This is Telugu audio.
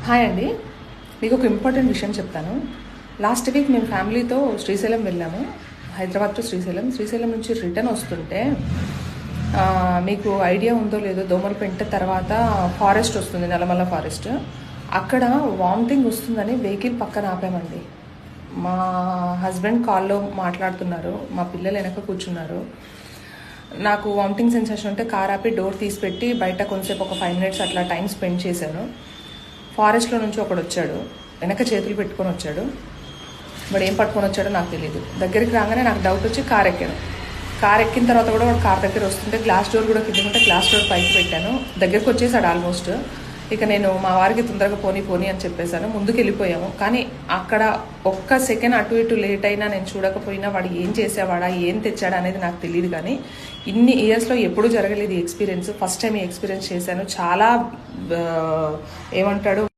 హాయ్ అండి, మీకు ఒక ఇంపార్టెంట్ విషయం చెప్తాను. లాస్ట్ వీక్ మేము ఫ్యామిలీతో శ్రీశైలం వెళ్ళాము. హైదరాబాద్ టు శ్రీశైలం నుంచి రిటర్న్ వస్తుంటే మీకు ఐడియా ఉందో లేదో, దోమలపెంట తర్వాత ఫారెస్ట్ వస్తుంది, నల్లమల్ల ఫారెస్ట్. అక్కడ వామిటింగ్ వస్తుందని వెహికల్ పక్కన ఆపామండి. మా హస్బెండ్ కాల్లో మాట్లాడుతున్నారు, మా పిల్లలు వెనక కూర్చున్నారు. నాకు వామిటింగ్ సెన్సేషన్ ఉంటే కార్ ఆపి డోర్ తీసిపెట్టి బయట కొంతసేపు ఒక 5 minutes అట్లా టైం స్పెండ్ చేశాను. ఫారెస్ట్లో నుంచి ఒకడు వచ్చాడు, వెనక చేతులు పెట్టుకొని వచ్చాడు. వాడు ఏం పట్టుకొని వచ్చాడో నాకు తెలియదు. దగ్గరికి రాగానే నాకు డౌట్ వచ్చి కార్ ఎక్కాను. కార్ ఎక్కిన తర్వాత కూడా వాడు కార్ దగ్గర వస్తుంటే గ్లాస్ డోర్ కూడా కింద ఉంటే గ్లాస్ డోర్ పైకి పెట్టాను. దగ్గరికి వచ్చేసాడు ఆల్మోస్ట్. ఇక నేను మా వారికి తొందరగా పోనీ అని చెప్పేశాను. ముందుకు వెళ్ళిపోయాము. కానీ అక్కడ ఒక్క సెకండ్ అటు ఇటు లేట్ అయినా, నేను చూడకపోయినా వాడు ఏం చేసేవాడా, ఏం తెచ్చాడా అనేది నాకు తెలియదు. కానీ ఇన్ని ఇయర్స్లో ఎప్పుడూ జరగలేదు ఈ ఎక్స్పీరియన్స్. ఫస్ట్ టైం ఈ ఎక్స్పీరియన్స్ చేశాను. చాలా ఏమంటాడు